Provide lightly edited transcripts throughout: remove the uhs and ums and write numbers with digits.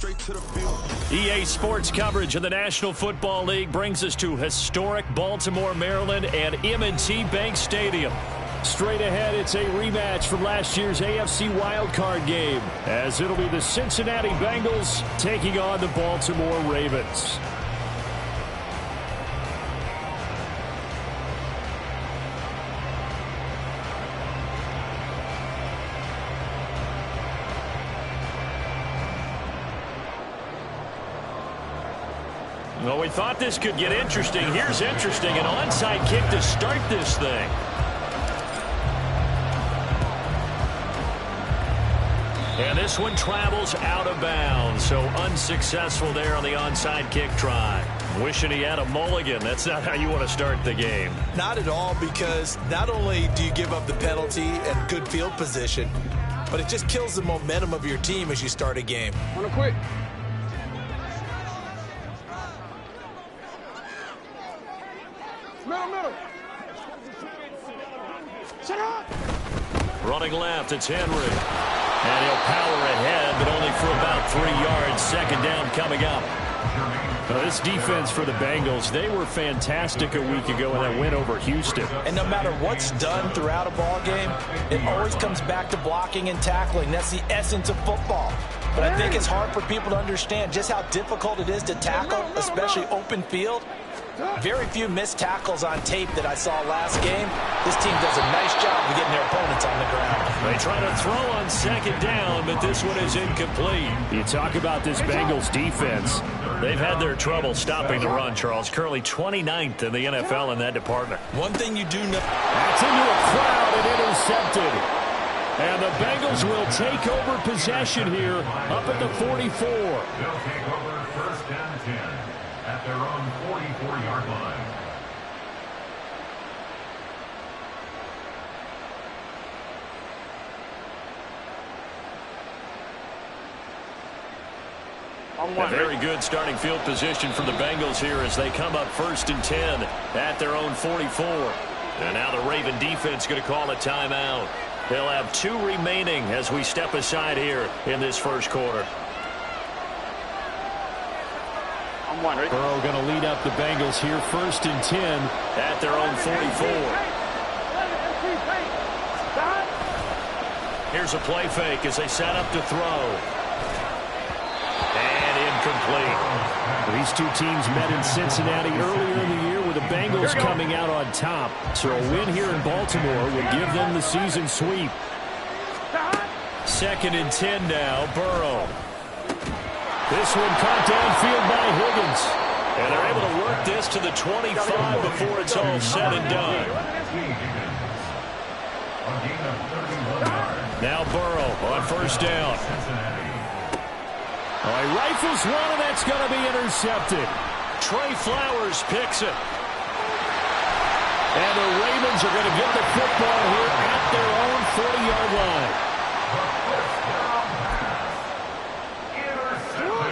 straight to the field. EA Sports coverage of the National Football League brings us to historic Baltimore, Maryland, and M&T Bank Stadium. Straight ahead, it's a rematch from last year's AFC wildcard game, as it'll be the Cincinnati Bengals taking on the Baltimore Ravens. Well, we thought this could get interesting. Here's interesting. An onside kick to start this thing. And this one travels out of bounds, so unsuccessful there on the onside kick try. Wishing he had a mulligan. That's not how you want to start the game. Not at all, because not only do you give up the penalty and good field position, but it just kills the momentum of your team as you start a game. On a quick. Middle. Shut up. Running left, it's Henry. And he'll power ahead, but only for about 3 yards. Second down coming up. Now, this defense for the Bengals, they were fantastic a week ago in that win over Houston. And no matter what's done throughout a ball game, it always comes back to blocking and tackling. That's the essence of football. But I think it's hard for people to understand just how difficult it is to tackle, especially open field. Very few missed tackles on tape that I saw last game. This team does a nice job of getting their opponents on the ground. They try to throw on second down, but this one is incomplete. You talk about this Bengals defense. They've had their trouble stopping the run, Charles. Currently 29th in the NFL in that department. One thing you do know. That's into a crowd and intercepted. And the Bengals will take over possession here up at the 44. They'll take over first and 10 at their own 44-yard line. A very good starting field position for the Bengals here as they come up first and 10 at their own 44. And now the Raven defense going to call a timeout. They'll have 2 remaining as we step aside here in this first quarter. Burrow going to lead up the Bengals here first and 10 at their own 44. Here's a play fake as they set up to throw. And incomplete. These two teams met in Cincinnati earlier in the year with the Bengals coming out on top. So a win here in Baltimore would give them the season sweep. Second and 10 now, Burrow. This one caught downfield by Higgins. And they're able to work this to the 25 before it's all said and done. Now Burrow on first down. Oh, he rifles one, and that's going to be intercepted. Trey Flowers picks it. And the Ravens are going to get the football here at their own 40-yard line.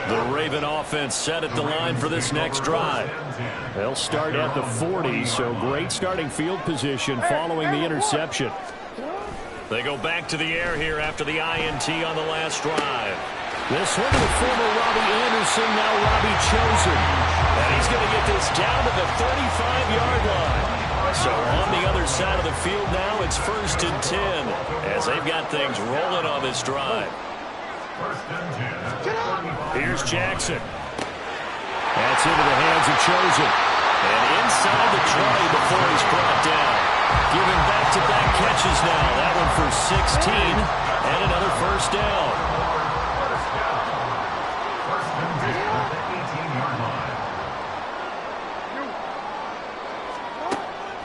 The Raven offense set at the line for this next drive. They'll start at the 40, so great starting field position following the interception. They go back to the air here after the INT on the last drive. This one to the former Robbie Anderson, now Robbie Chosen. And he's going to get this down to the 35-yard line. So on the other side of the field now, it's first and 10 as they've got things rolling on this drive. Here's Jackson. That's into the hands of Chosen. And inside the 20 before he's brought down. Giving back-to-back catches now. That one for 16 and another first down.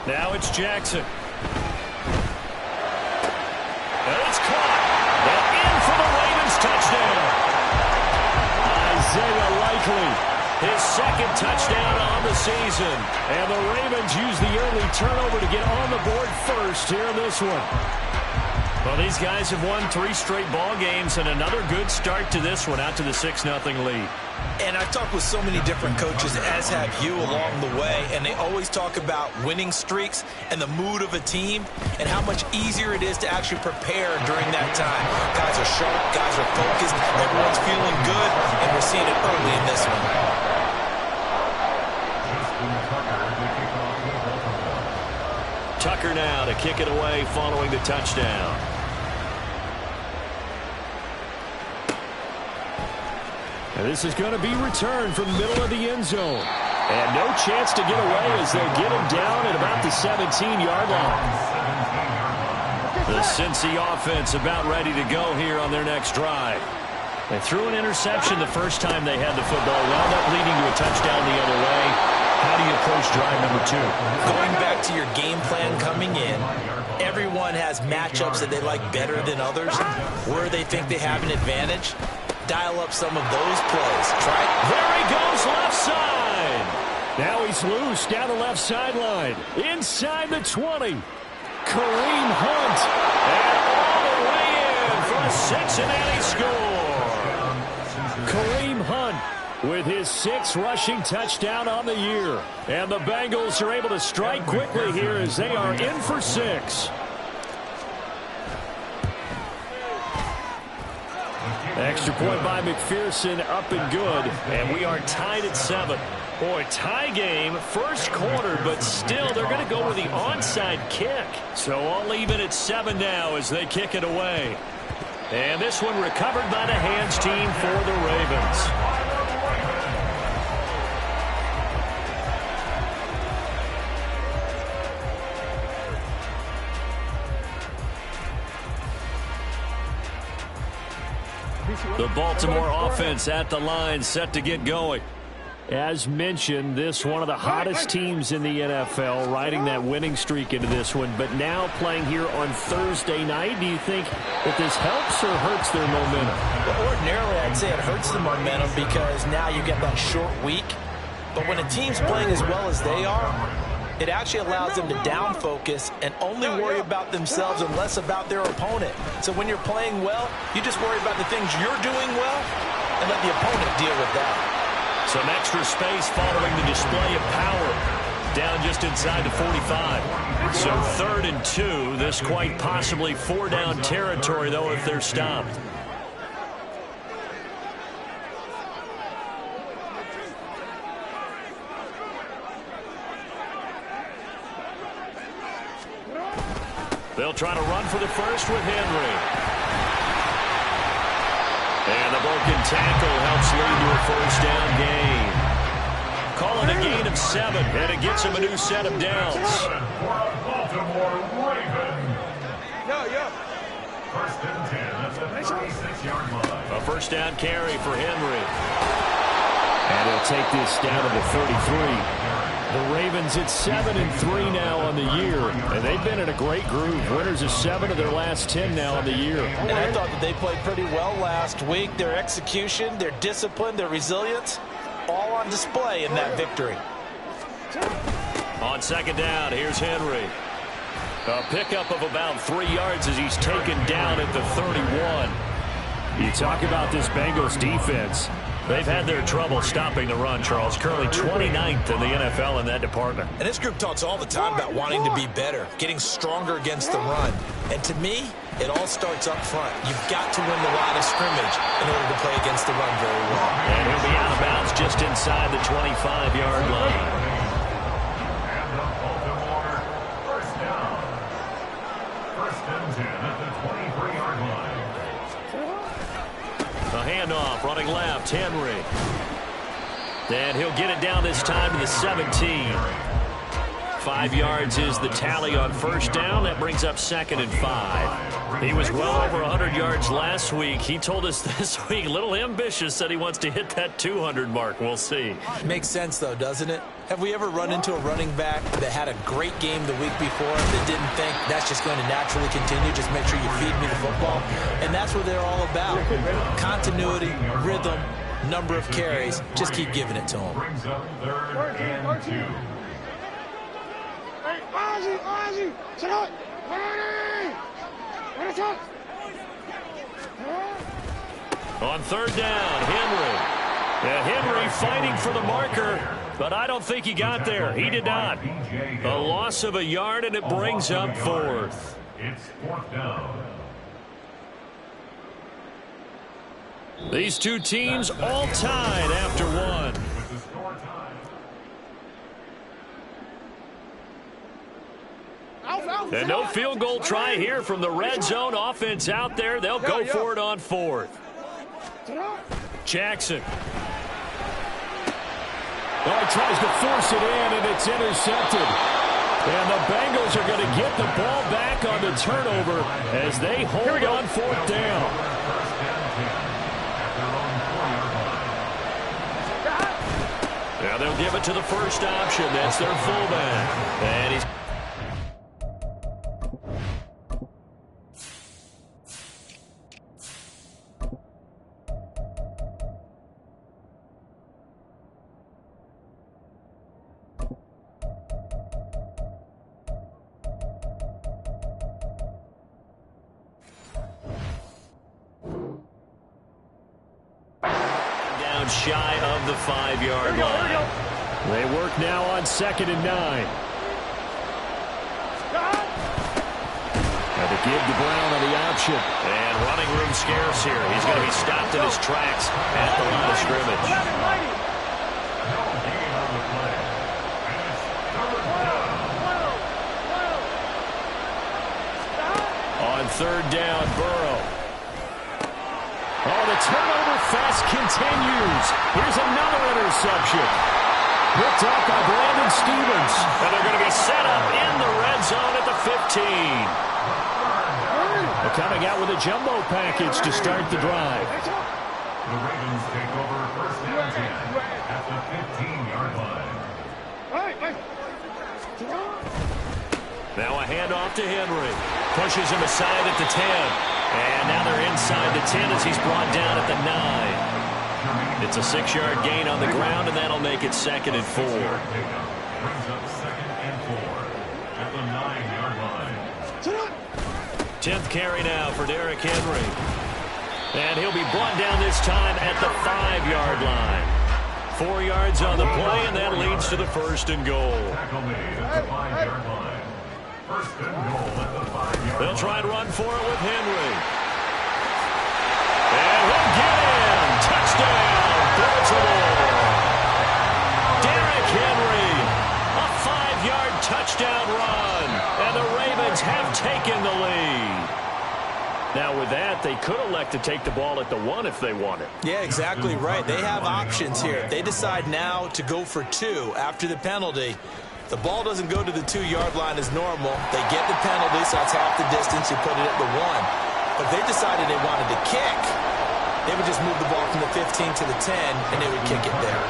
Now it's Jackson. And it's caught. And in for the Ravens touchdown. Isaiah Likely, his second touchdown on the season. And the Ravens use the early turnover to get on the board first here in this one. Well, these guys have won 3 straight ball games and another good start to this one out to the 6-0 lead. And I've talked with so many different coaches, as have you, along the way, and they always talk about winning streaks and the mood of a team and how much easier it is to actually prepare during that time. Guys are sharp, guys are focused, everyone's feeling good, and we're seen it early in this one. Tucker now to kick it away following the touchdown. And this is going to be returned from the middle of the end zone. And no chance to get away as they get him down at about the 17-yard line. The Cincy offense about ready to go here on their next drive. They threw an interception the first time they had the football, wound up leading to a touchdown the other way. How do you approach drive number 2? Going back to your game plan coming in, everyone has matchups that they like better than others, where they think they have an advantage. Dial up some of those plays. Try it. There he goes, left side. Now he's loose down the left sideline. Inside the 20. Kareem Hunt. And all the way in for a Cincinnati score. Kareem Hunt with his 6th rushing touchdown on the year. And the Bengals are able to strike quickly here as they are in for 6. Extra point by McPherson, up and good. And we are tied at 7. Boy, tie game, first quarter, but still they're going to go with the onside kick. So all even at 7 now as they kick it away. And this one recovered by the hands team for the Ravens. The Baltimore offense at the line, set to get going. As mentioned, this one of the hottest teams in the NFL, riding that winning streak into this one, but now playing here on Thursday night. Do you think that this helps or hurts their momentum? Well, ordinarily, I'd say it hurts the momentum because now you get that short week. But when a team's playing as well as they are, it actually allows them to down focus and only worry about themselves and less about their opponent. So when you're playing well, you just worry about the things you're doing well and let the opponent deal with that. Some extra space following the display of power. Down just inside the 45. So 3rd and 2. This quite possibly 4-down territory, though, if they're stopped. They'll try to run for the first with Henry. And the broken tackle helps lead to a 1st down gain. Calling a gain of 7, and it gets him a new set of downs. For a Baltimore Raven. First and 10 at the 36-yard line. A 1st down carry for Henry. And he'll take this down to the 33. The Ravens at 7-3 now on the year, and they've been in a great groove. Winners of 7 of their last 10 now on the year. And I thought that they played pretty well last week. Their execution, their discipline, their resilience, all on display in that victory. On 2nd down, here's Henry. A pickup of about 3 yards as he's taken down at the 31. You talk about this Bengals defense. They've had their trouble stopping the run, Charles. Currently 29th in the NFL in that department. And this group talks all the time about wanting to be better, getting stronger against the run. And to me, it all starts up front. You've got to win the line of scrimmage in order to play against the run very well. And he'll be out of bounds just inside the 25-yard line. And the Baltimore 1st down. 1st and 10 at the 23-yard line. A handoff, running left, Henry. And he'll get it down this time to the 17. 5 yards is the tally on 1st down. That brings up 2nd and 5. He was well over 100 yards last week. He told us this week, a little ambitious, said he wants to hit that 200 mark. We'll see. Makes sense, though, doesn't it? Have we ever run into a running back that had a great game the week before that didn't think that's just going to naturally continue? Just make sure you feed me the football. And that's what they're all about. Continuity, rhythm, number of carries. Just keep giving it to them. Brings up 3rd and 2. On 3rd down, Henry. And Henry fighting for the marker, but I don't think he got there. He did not. A loss of a yard, and it brings up 4th. It's 4th down. These two teams all tied after one. And no field goal try here from the red zone. Offense out there. They'll go for it on fourth. Jackson. Well, he tries to force it in, and it's intercepted. And the Bengals are going to get the ball back on the turnover as they hold on fourth down. Now they'll give it to the first option. That's their fullback. And he's... shy of the 5-yard line. They work now on 2nd and 9. And to give to Brown on the option. And running room scarce here. He's going to be stopped in his tracks at the line of scrimmage. On 3rd down, Burrow. Oh, the turnover fest continues. Here's another interception. Picked up by Brandon Stephens. And they're going to be set up in the red zone at the 15. They're coming out with a jumbo package to start the drive. The Ravens take over 1st and 10 at the 15-yard line. Now a handoff to Henry. Pushes him aside at the 10. And now they're inside the 10 as he's brought down at the 9. It's a 6-yard gain on the ground, and that'll make it 2nd and 4. Brings up 2nd and 4 at the 9-yard line. 10th carry now for Derrick Henry. And he'll be brought down this time at the 5-yard line. 4 yards on the play, and that leads to the 1st and goal. Tackle made at the 5-yard line. 1st and goal at the 5-yard line. They'll try and run for it with Henry. And he'll get in. Touchdown, Baltimore. Derrick Henry, a 5-yard touchdown run. And the Ravens have taken the lead. Now with that, they could elect to take the ball at the 1 if they wanted. Yeah, exactly right. They have options here. If they decide now to go for 2 after the penalty, the ball doesn't go to the 2-yard line as normal. They get the penalty, so that's half the distance. You put it at the 1. But if they decided they wanted to kick, they would just move the ball from the 15 to the 10, and they would kick it there.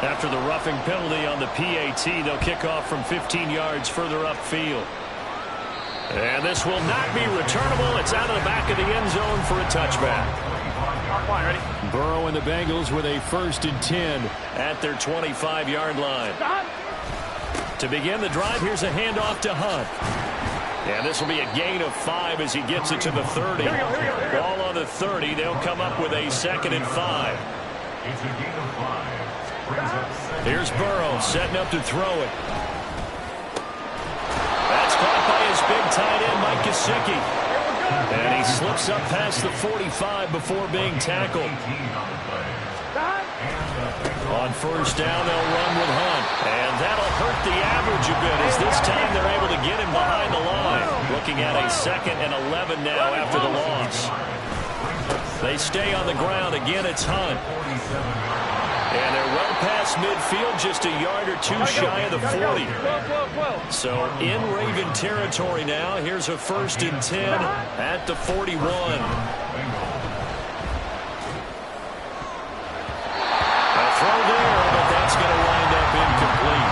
After the roughing penalty on the PAT, they'll kick off from 15 yards further upfield. And this will not be returnable. It's out of the back of the end zone for a touchback. Burrow and the Bengals with a 1st and 10 at their 25-yard line. To begin the drive, here's a handoff to Hunt. And this will be a gain of 5 as he gets it to the 30. Ball on the 30. They'll come up with a 2nd and 5. It's a gain of 5. Brings up 2nd. Here's Burrow setting up to throw it. That's caught by his big tight end, Mike Gesicki. And he slips up past the 45 before being tackled. On 1st down, they'll run with Hunt. And that'll hurt the average a bit as this time they're able to get him behind the line. Looking at a 2nd and 11 now after the loss. They stay on the ground. Again, it's Hunt. And they're well past midfield, just a yard or 2 shy of the 40. So in Raven territory now. Here's a 1st and 10 at the 41. Throw there, but that's going to wind up incomplete.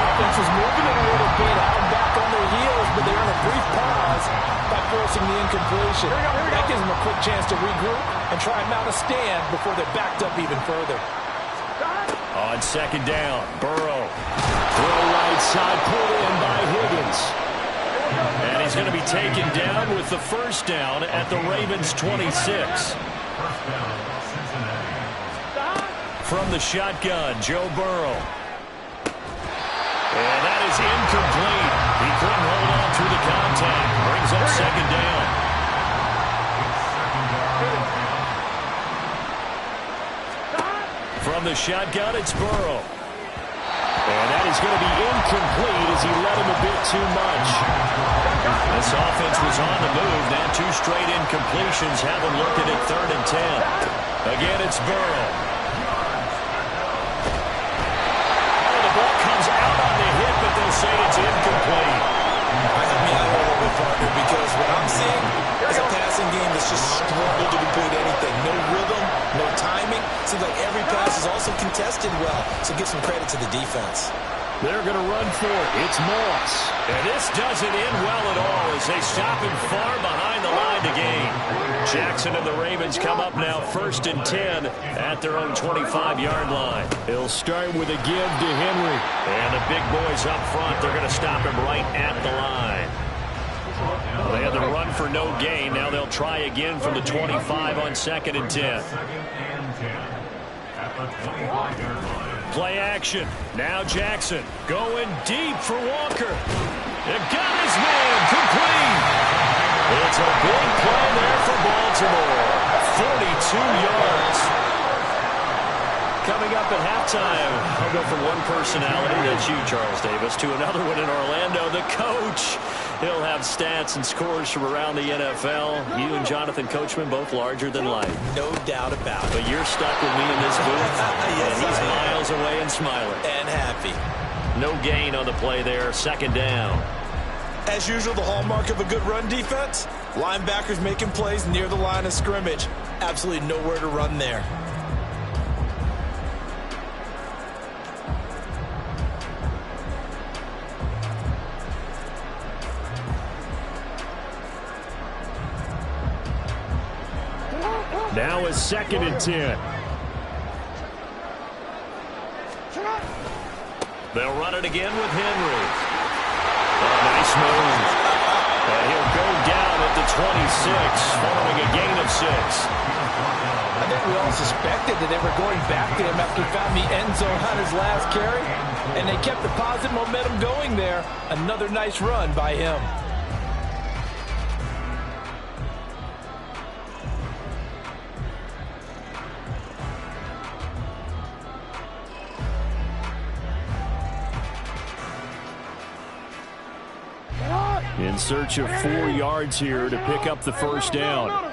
Offense is moving it a little bit, out back on their heels, but they're in a brief pause by forcing the incompletion. That gives them a quick chance to regroup and try and mount a stand before they're backed up even further. On 2nd down, Burrow. Throw right side, pulled in by Higgins. And he's going to be taken down with the 1st down at the Ravens' 26. From the shotgun, Joe Burrow. And that is incomplete. He couldn't hold on through the contact. Brings up 2nd down. From the shotgun, it's Burrow. And that is going to be incomplete as he led him a bit too much. This offense was on the move. Now 2 straight incompletions have him looking at 3rd and 10. Again, it's Burrow. Oh, the ball comes out on the hit, but they'll say it's incomplete. I got me out a little bit, partner, because what I'm seeing is a passing game that's just struggled to complete anything. No rhythm, no timing. Seems like every pass is also contested well, so give some credit to the defense. They're going to run for it. It's Moss. And this doesn't end well at all as they stop him far behind the line to gain. Jackson and the Ravens come up now 1st and 10 at their own 25-yard line. He'll start with a give to Henry. And the big boys up front, they're going to stop him right at the line. They had the run for no gain. Now they'll try again from the 25 on 2nd and 10. Play action. Now Jackson going deep for Walker. It got his man complete. It's a big play there for Baltimore. 42 yards. Coming up at halftime, I'll go from one personality, that's you, Charles Davis, to another one in Orlando, the coach. He'll have stats and scores from around the NFL. You and Jonathan Coachman, both larger than life. No doubt about it. But you're stuck with me in this booth, Yes, and he's miles away and smiling. And happy. No gain on the play there, 2nd down. As usual, the hallmark of a good run defense, linebackers making plays near the line of scrimmage. Absolutely nowhere to run there. Now is 2nd and 10. They'll run it again with Henry. Oh, nice move. And he'll go down at the 26 following a gain of 6. I think we all suspected that they were going back to him after he found the end zone on his last carry, and they kept the positive momentum going there. Another nice run by him. In search of 4 yards here to pick up the 1st down.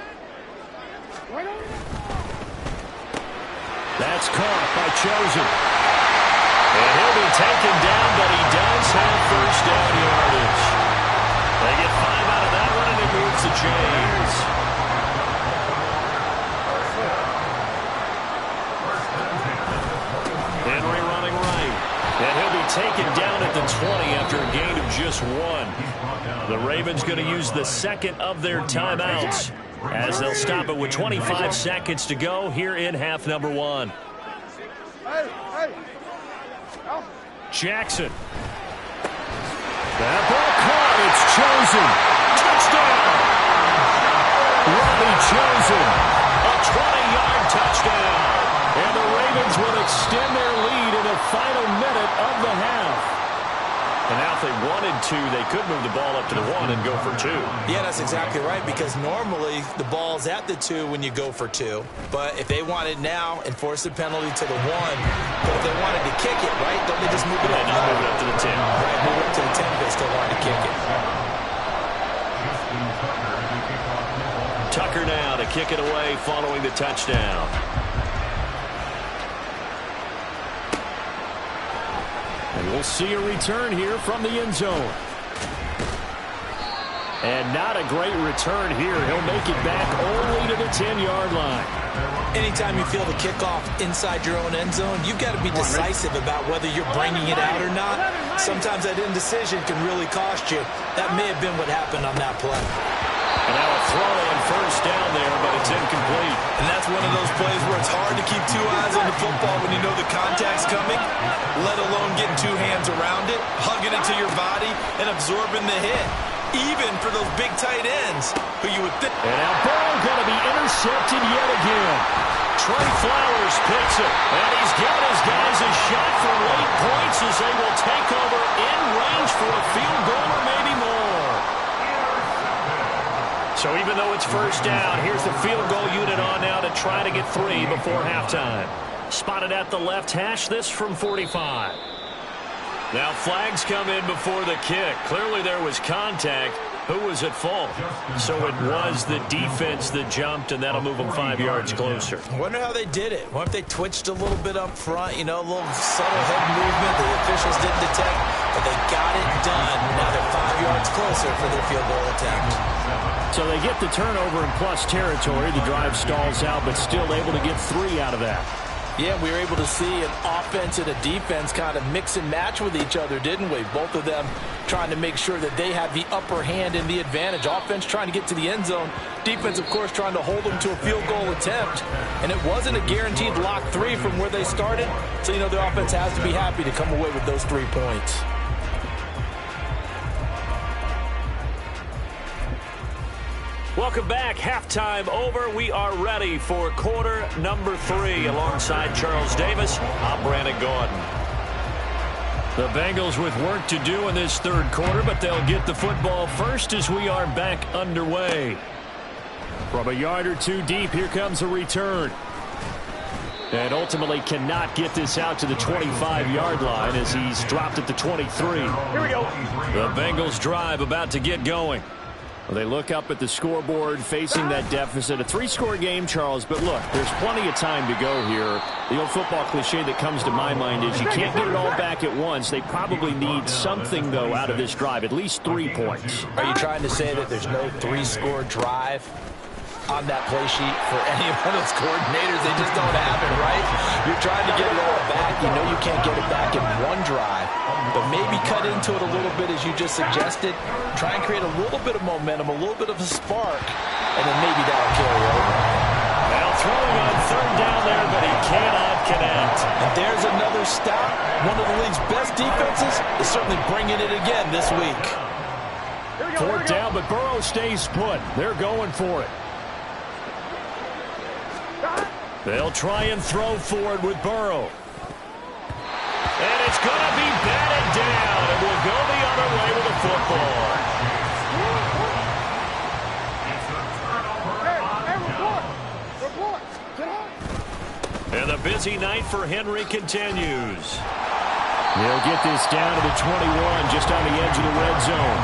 That's caught by Chosen. And he'll be taken down, but he does have 1st down yardage. They get 5 out of that one, and it moves the chains. Henry running right. And he'll be taken down at the 20 after a gain of just 1. The Ravens going to use the 2nd of their timeouts as they'll stop it with 25 seconds to go here in half number 1. Jackson. That ball caught. It's Chosen. Touchdown. Robbie Chosen. A 20-yard touchdown. And the Ravens will extend their lead in the final minute of the half. And now if they wanted to, they could move the ball up to the 1 and go for 2. Yeah, that's exactly right, because normally the ball's at the 2 when you go for 2. But if they want it now and force the penalty to the 1, but if they wanted to kick it, right, don't they just move it up? And move it up to the 10. Right, move it up to the 10 if they still wanted to kick it. Tucker now to kick it away following the touchdown. And we'll see a return here from the end zone. And not a great return here. He'll make it back only to the 10-yard line. Anytime you feel the kickoff inside your own end zone, you've got to be decisive about whether you're bringing it out or not. Sometimes that indecision can really cost you. That may have been what happened on that play. And now a throw on 1st down there, but it's incomplete. And that's one of those plays where it's hard to keep 2 eyes on the football when you know the contact's coming, let alone getting 2 hands around it, hugging it to your body, and absorbing the hit. Even for those big tight ends who you would think. And that ball going to be intercepted yet again. Trey Flowers picks it, and he's given his guys a shot for late points as they will take over in range for a field goal or maybe more. So even though it's 1st down, here's the field goal unit on now to try to get 3 before halftime. Spotted at the left hash, this from 45. Now flags come in before the kick. Clearly there was contact. Who was at fault? So it was the defense that jumped, and that'll move them 5 yards closer. I wonder how they did it. What if they twitched a little bit up front, you know, a little subtle head movement the officials didn't detect, but they got it done. Now they're 5 yards closer for their field goal attempt. So they get the turnover in plus territory. The drive stalls out, but still able to get 3 out of that. Yeah, we were able to see an offense and a defense kind of mix and match with each other, didn't we? Both of them trying to make sure that they have the upper hand and the advantage. Offense trying to get to the end zone. Defense, of course, trying to hold them to a field goal attempt. And it wasn't a guaranteed lock 3 from where they started. So, you know, the offense has to be happy to come away with those 3 points. Welcome back. Halftime over. We are ready for quarter number 3. Alongside Charles Davis, I'm Brandon Gordon. The Bengals with work to do in this third quarter, but they'll get the football first as we are back underway. From a yard or 2 deep, here comes a return. And ultimately cannot get this out to the 25-yard line as he's dropped at the 23. Here we go. The Bengals drive about to get going. Well, they look up at the scoreboard facing that deficit. A 3-score game, Charles, but look, there's plenty of time to go here. The old football cliche that comes to my mind is you can't get it all back at once. They probably need something, though, out of this drive, at least 3 points. Are you trying to say that there's no 3-score drive on that play sheet for any one of those coordinators? They just don't have it, right? You're trying to get it all back. You know you can't get it back in one drive, but maybe cut into it a little bit as you just suggested. Try and create a little bit of momentum, a little bit of a spark, and then maybe that'll carry over. Now throwing on third down there, but he cannot connect. And there's another stop. One of the league's best defenses is certainly bringing it again this week. Fourth down, but Burrow stays put. They're going for it. They'll try and throw forward with Burrow. And it's going to be batted down, and we'll go the other way with the football. And the busy night for Henry continues. They'll get this down to the 21, just on the edge of the red zone.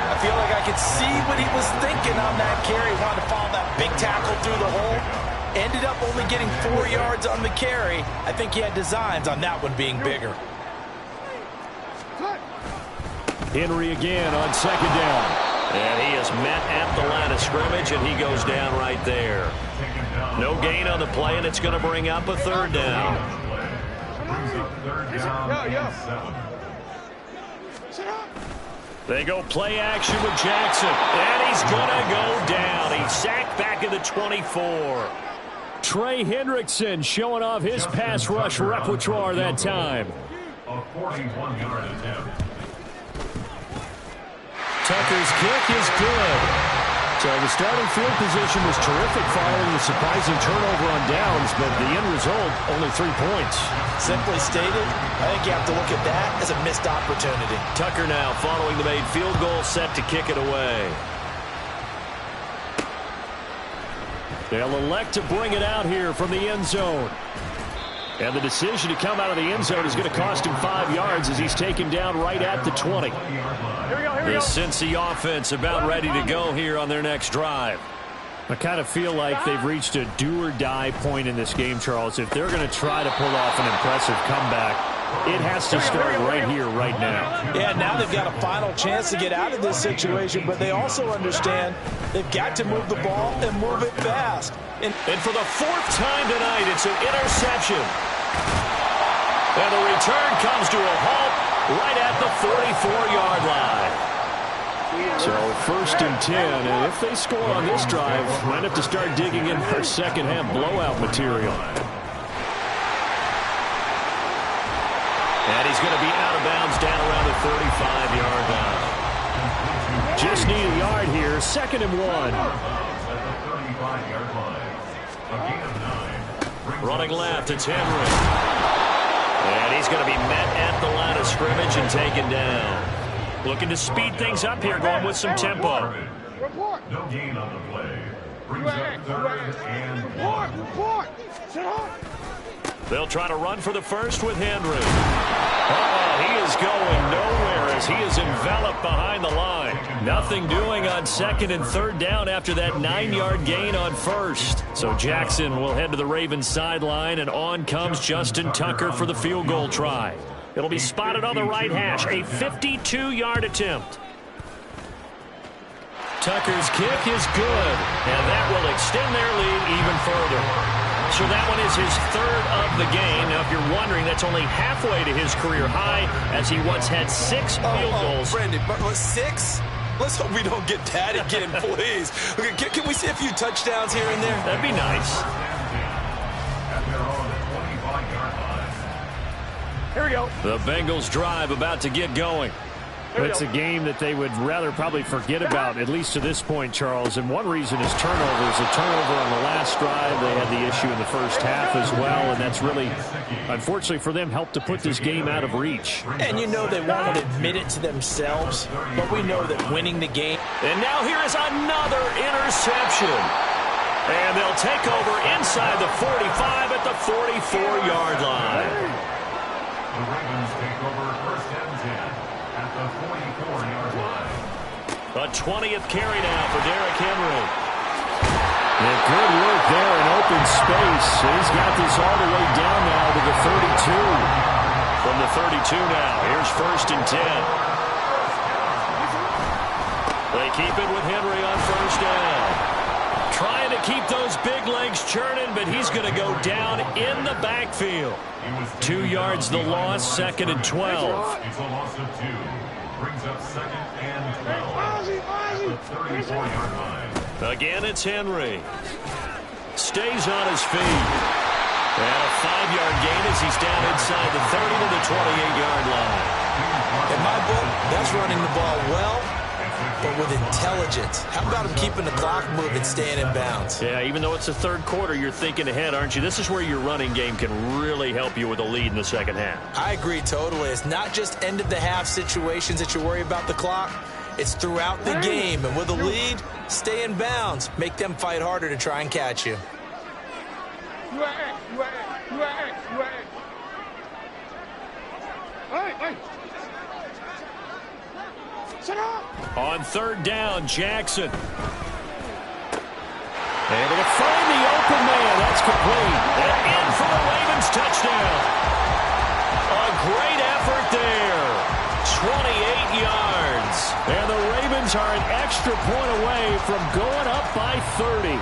I feel like I could see what he was thinking on that carry. Wanted to follow that big tackle through the hole. Ended up only getting 4 yards on the carry. I think he had designs on that one being bigger. Henry again on second down. And he is met at the line of scrimmage, and he goes down right there. No gain on the play, and it's going to bring up a third down. They go play action with Jackson, and he's going to go down. He's sacked back at the 24. Trey Hendrickson showing off his pass rush repertoire that time. A 41-yard attempt. Tucker's kick is good. So the starting field position was terrific following the surprising turnover on downs, but the end result, only 3 points. Simply stated, I think you have to look at that as a missed opportunity. Tucker now following the made field goal, set to kick it away. They'll elect to bring it out here from the end zone. And the decision to come out of the end zone is going to cost him 5 yards as he's taken down right at the 20. The Cincy offense about ready to go here on their next drive. I kind of feel like they've reached a do-or-die point in this game, Charles. If they're going to try to pull off an impressive comeback, it has to start right here, right now. Yeah, now they've got a final chance to get out of this situation, but they also understand they've got to move the ball and move it fast. And for the 4th time tonight, it's an interception. And the return comes to a halt right at the 44-yard line. So 1st and 10, and if they score on this drive, might have to start digging in for second-half blowout material. And he's going to be out of bounds down around the 35-yard line. Just need a yard here, 2nd and 1. Running left, it's Henry. And he's going to be met at the line of scrimmage and taken down. Looking to speed things up here, going with some tempo. No gain on the play. Brings up 3rd and 1. They'll try to run for the first with Henry. He is going nowhere as he is enveloped behind the line. Nothing doing on second and third down after that 9-yard gain on first. So Jackson will head to the Ravens sideline, and on comes Justin Tucker for the field goal try. It'll be spotted on the right hash, a 52-yard attempt. Tucker's kick is good, and that will extend their lead even further. So that one is his third of the game. Now, if you're wondering, that's only halfway to his career high, as he once had 6 field goals. Brendan, but 6? Let's hope we don't get that again, please. Okay, can we see a few touchdowns here and there? That'd be nice. Here we go. The Bengals drive about to get going. It's a game that they would rather probably forget about, at least to this point, Charles. And one reason is turnovers. A turnover on the last drive. They had the issue in the first half as well, and that's really, unfortunately for them, helped to put this game out of reach. And you know they won't admit it to themselves, but we know that winning the game. And now here is another interception. And they'll take over inside the 45 at the 44-yard line. The Ravens take over first and 10 at the 44-yard line. A 20th carry now for Derrick Henry. And good work there in open space. He's got this all the way down now to the 32. From the 32 now, here's first and 10. They keep it with Henry on first down. Trying to keep those big legs churning, but he's going to go down in the backfield. 2 yards the loss, second and 12. It's a loss of 2. Brings up second and 12 at the 34-yard line. Again, it's Henry. Stays on his feet. And a 5-yard gain as he's down inside the 30 to the 28-yard line. In my book, that's running the ball well, but with intelligence. How about him keeping the clock moving, staying in bounds? Yeah, even though it's the third quarter, you're thinking ahead, aren't you? This is where your running game can really help you with a lead in the second half. I agree totally. It's not just end-of-the-half situations that you worry about the clock. It's throughout the game. And with a lead, stay in bounds. Make them fight harder to try and catch you. On third down, Jackson. Able to find the open man. That's complete. And in for the Ravens touchdown. A great effort there. 28 yards. And the Ravens are an extra point away from going up by 30.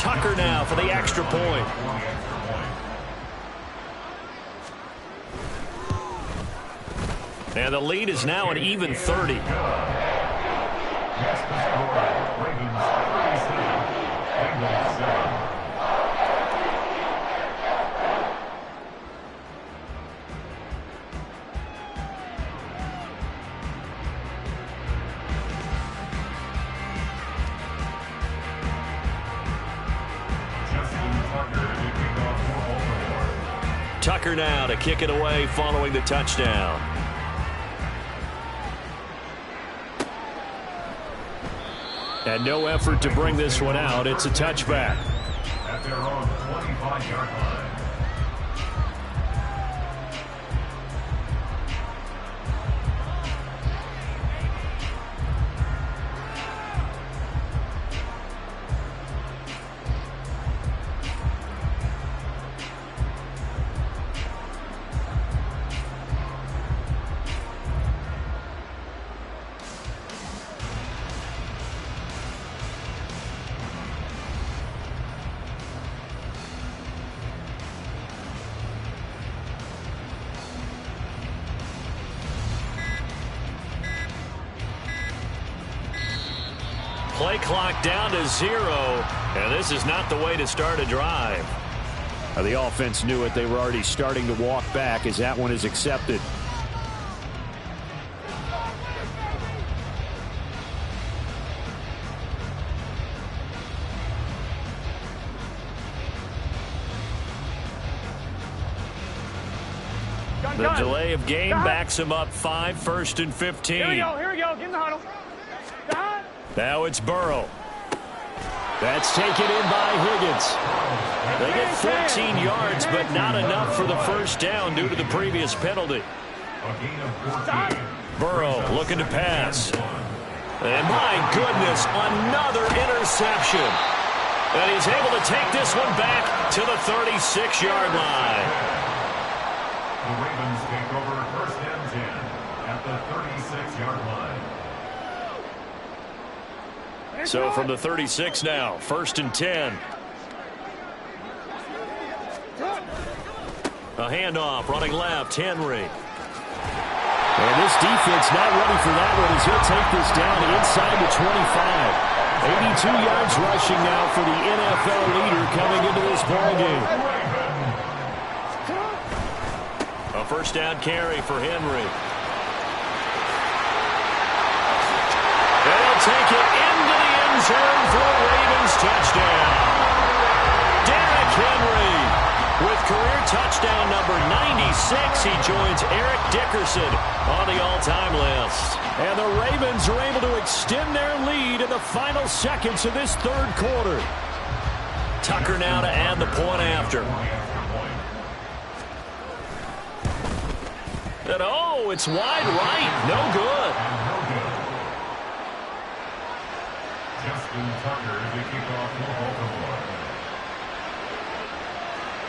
Tucker now for the extra point. And the lead is now an even 30. That's the score. Ravens 37, Bengals 7. Tucker now to kick it away following the touchdown. And no effort to bring this one out. It's a touchback. At their own 25-yard line. Play clock down to 0, and this is not the way to start a drive. The offense knew it. They were already starting to walk back as that one is accepted. The delay of game backs him up 5, first and 15. Here we go. Get in the huddle. Now it's Burrow. That's taken in by Higgins. They get 14 yards, but not enough for the first down due to the previous penalty. Burrow looking to pass. And my goodness, another interception. And he's able to take this one back to the 36-yard line. The Ravens take over 1st and 10 at the 36-yard line. So from the 36 now, 1st and 10. A handoff, running left, Henry. And this defense not ready for that one as he'll take this down inside the 25. 82 yards rushing now for the NFL leader coming into this ballgame. A first down carry for Henry. They'll take it into the end zone for a Ravens touchdown. Derrick Henry with career touchdown number 96. He joins Eric Dickerson on the all-time list. And the Ravens are able to extend their lead in the final seconds of this third quarter. Tucker now to add the point after. And oh, it's wide right. No good. Justin Tucker to kick off for Baltimore.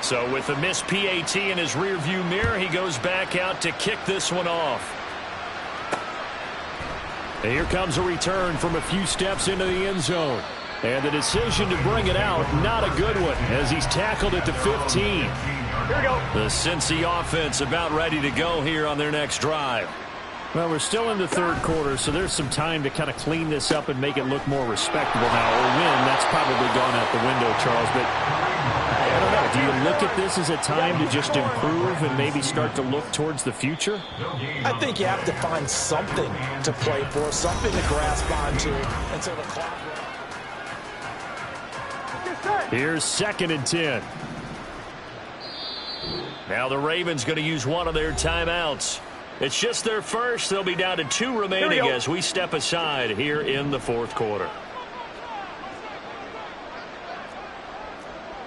So with the missed PAT in his rearview mirror, he goes back out to kick this one off. And here comes a return from a few steps into the end zone. And the decision to bring it out, not a good one, as he's tackled at the 15. Here we go. The Cincy offense about ready to go here on their next drive. Well, we're still in the third quarter, so there's some time to kind of clean this up and make it look more respectable now. Or win, that's probably gone out the window, Charles. But I don't know. Do you look at this as a time to just improve and maybe start to look towards the future? I think you have to find something to play for, something to grasp onto until the clock. Here's 2nd and 10. Now the Ravens going to use one of their timeouts. It's just their first. They'll be down to 2 remaining as we step aside here in the fourth quarter.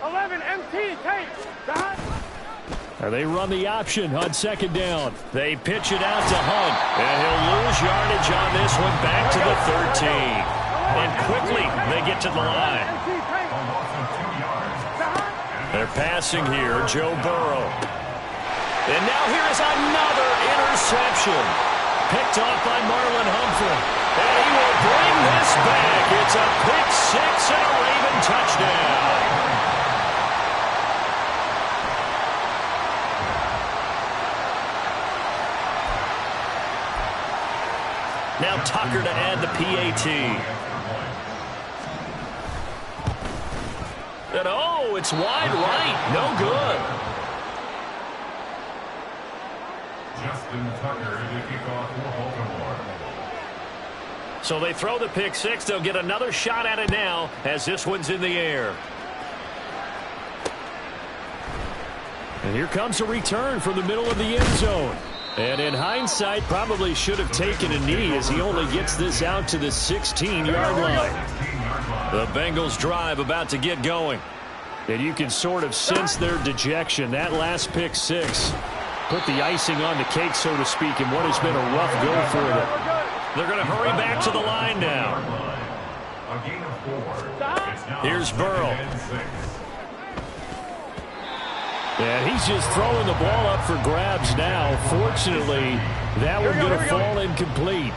11 MT tape. They run the option on 2nd down. They pitch it out to Hunt, and he'll lose yardage on this one back to the 13. And quickly they get to the line. They're passing here, Joe Burrow. And now here is another interception. Picked off by Marlon Humphrey. And he will bring this back. It's a pick six and a Raven touchdown. Now Tucker to add the PAT. And oh, it's wide right. No good. Justin Tucker to kick off for Baltimore. So they throw the pick six. They'll get another shot at it now as this one's in the air. And here comes a return from the middle of the end zone. And in hindsight, probably should have taken a knee as he only gets this out to the 16-yard line. The Bengals drive about to get going. And you can sort of sense their dejection. That last pick six put the icing on the cake, so to speak, in what has been a rough go for them. They're going to hurry back to the line now. A gain of 4. Here's Burrow. And he's just throwing the ball up for grabs now. Fortunately, that one going to fall incomplete.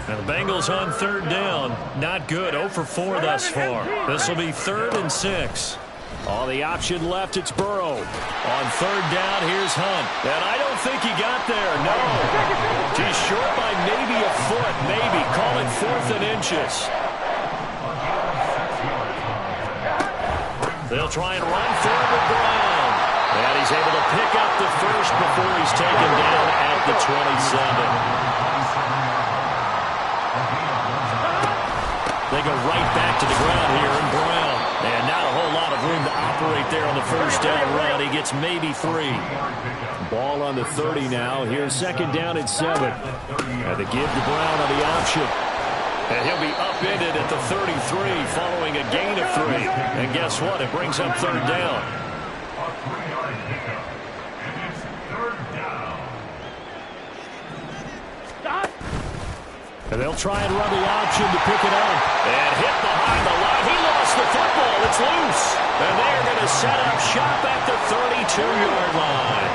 And the Bengals on third down. Not good. 0 for 4 thus far. This will be 3rd and 6. On the option left, it's Burrow. On third down, here's Hunt. And I don't think he got there. No. He's short by maybe a foot. Maybe. Call it 4th and inches. They'll try and run through with Brown. And he's able to pick up the first before he's taken down at the 27. They go right back to the ground here in Brown. And not a whole lot of room to operate there on the first down run. He gets maybe 3. Ball on the 30 now. Here's 2nd down and 7. And they give to Brown on the option. And he'll be upended at the 33 following a gain of 3. And guess what? It brings up third down. A 3-yard pickup. And it's third down. And they'll try and run the option to pick it up. And hit behind the line. He lost the football. It's loose. And they're going to set up shop at the 32-yard line.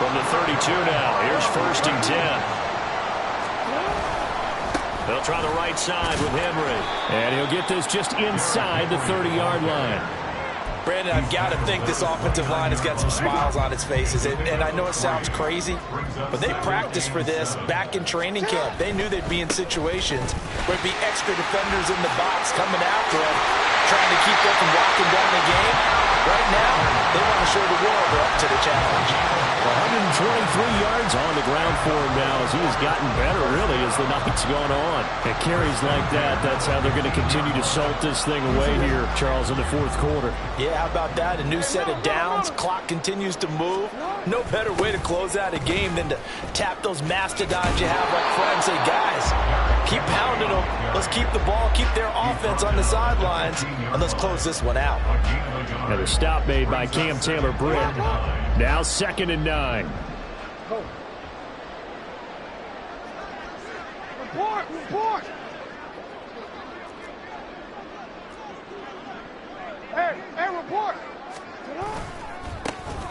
From the 32 now, here's 1st and 10. They'll try the right side with Henry. And he'll get this just inside the 30-yard line. Brandon, I've got to think this offensive line has got some smiles on its faces. And I know it sounds crazy, but they practiced for this back in training camp. They knew they'd be in situations where it'd be extra defenders in the box coming after them, trying to keep them from locking down the game. Right now, they want to show the world they're up to the challenge. 123 yards on the ground for him now as he has gotten better, really, as the night's gone on. And carries like that, that's how they're going to continue to salt this thing away here, Charles, in the 4th quarter. Yeah, how about that? A new set of downs. Clock continues to move. No better way to close out a game than to tap those mastodons you have up front and say, guys, keep pounding them. Let's keep the ball, keep their offense on the sidelines, and let's close this one out. And a stop made by Cam Taylor-Britt. Now 2nd and 9. Report! Hey, report!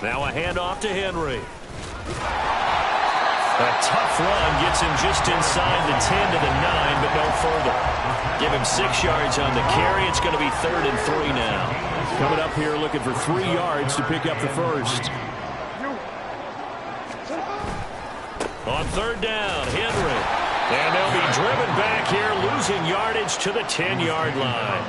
Now a handoff to Henry. A tough run gets him just inside the 10 to the 9, but no further. Give him 6 yards on the carry. It's going to be 3rd and 3 now. Coming up here looking for 3 yards to pick up the first. On 3rd down, Henry. And they'll be driven back here, losing yardage to the 10-yard line.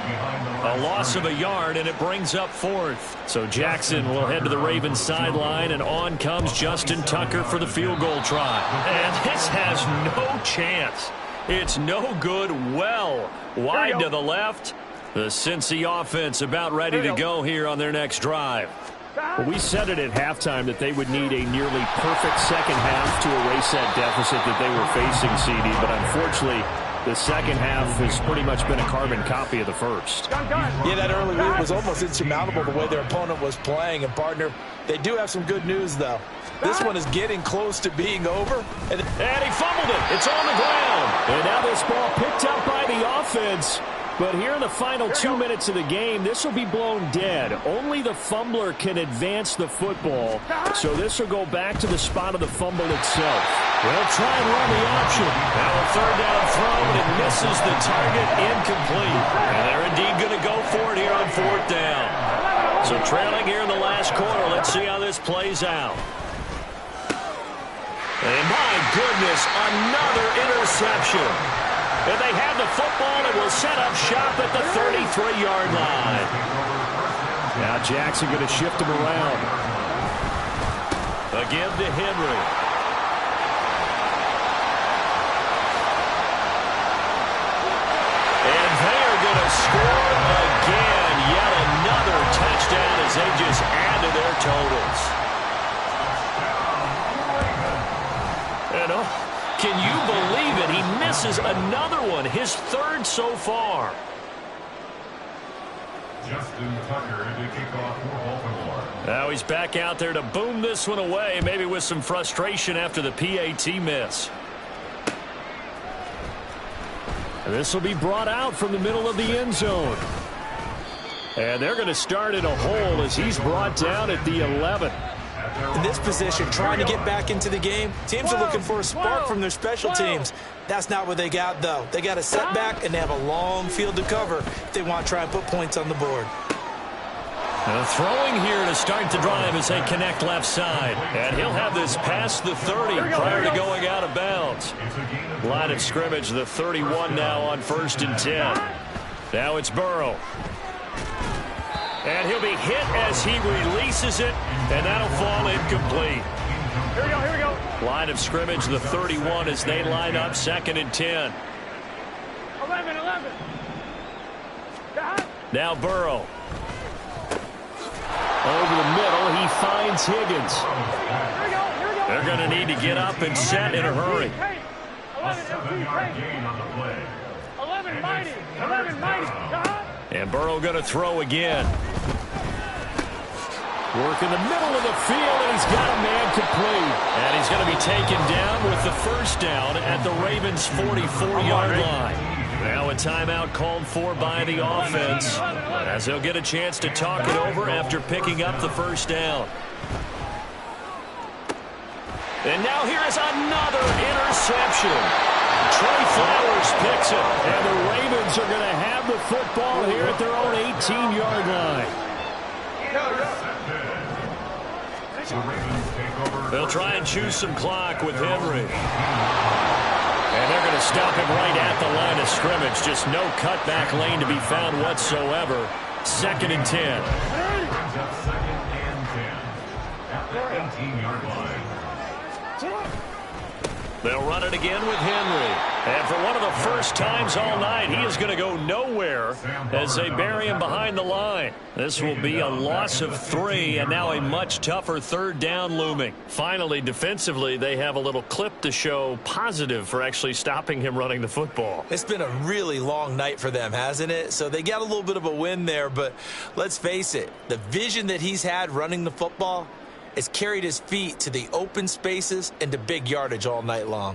A loss of a yard, and it brings up 4th. So Jackson will head to the Ravens sideline, and on comes Justin Tucker for the field goal try. And this has no chance. It's no good. Well wide to the left. The Cincy offense about ready to go here on their next drive. Well, we said it at halftime that they would need a nearly perfect second half to erase that deficit that they were facing, CD. But unfortunately, the second half has pretty much been a carbon copy of the first. Yeah, that early lead was almost insurmountable the way their opponent was playing. And, partner, they do have some good news, though. This one is getting close to being over. And he fumbled it. It's on the ground. And now this ball picked up by the offense. But here in the final 2 minutes of the game, this will be blown dead. Only the fumbler can advance the football. So this will go back to the spot of the fumble itself. They'll try and run the option. Now a 3rd down throw, and it misses the target, incomplete. And they're indeed going to go for it here on 4th down. So trailing here in the last quarter. Let's see how this plays out. And my goodness, another interception. And they have the football and will set up shop at the 33-yard line. Now Jackson going to shift him around. Again to Henry. And they are going to score again. Yet another touchdown as they just add to their totals. And can you believe it? He misses another one, his 3rd so far. Justin Tucker to kick off for Baltimore. Now he's back out there to boom this one away, maybe with some frustration after the PAT miss. And this will be brought out from the middle of the end zone. And they're going to start in a hole as he's brought down at the 11. In this position, trying to get back into the game, teams are looking for a spark from their special teams. That's not what they got, though. They got a setback, and they have a long field to cover if they want to try and put points on the board. Throwing here to start the drive as they connect left side. And he'll have this past the 30 prior to going out of bounds. Line of scrimmage, the 31 now on 1st and 10. Now it's Burrow. And he'll be hit as he releases it, and that'll fall incomplete. Here we go. Line of scrimmage, the 31 as they line up 2nd and 10. 11. Now Burrow. Over the middle, he finds Higgins. They're going to need to get up and set in a hurry. A 7-yard gain on the play. 11. And Burrow going to throw again. Work in the middle of the field, and he's got a man complete. And he's going to be taken down with the first down at the Ravens' 44-yard line. Now a timeout called for by the offense, as they'll get a chance to talk it over after picking up the first down. And now here is another interception. Trey Flowers picks it, and the Ravens are going to have the football here at their own 18-yard line. They'll try and choose some clock with Henry. And they're going to stop him right at the line of scrimmage. Just no cutback lane to be found whatsoever. 2nd and 10. Second and 10 at the 18-yard line. They'll run it again with Henry. And for one of the first times all night, he is going to go nowhere as they bury him behind the line. This will be a loss of 3, and now a much tougher 3rd down looming. Finally, defensively, they have a little clip to show positive for actually stopping him running the football. It's been a really long night for them, hasn't it? So they got a little bit of a win there, but let's face it, the vision that he's had running the football has carried his feet to the open spaces and to big yardage all night long.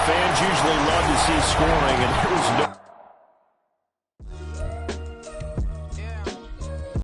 Fans usually love to see scoring, and there's no